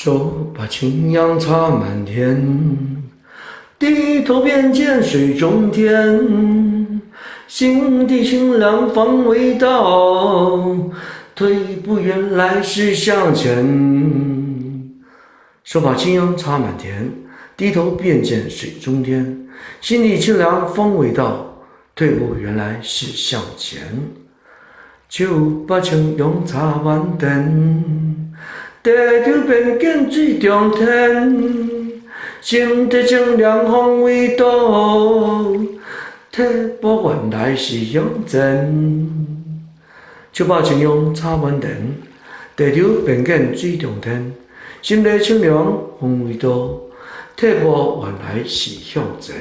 手把青阳插满天，低头便见水中天。心地清凉方为道，退步原来是向前。手把青阳插满田，低头便见水中天。心地清凉方为道，退步原来是向前。手把青阳插满田，低头便见水中天。心地清凉方为道，退步原来是向前。手把青阳插满田，低头便见水中天。心地清凉方为道，退步原来是向前。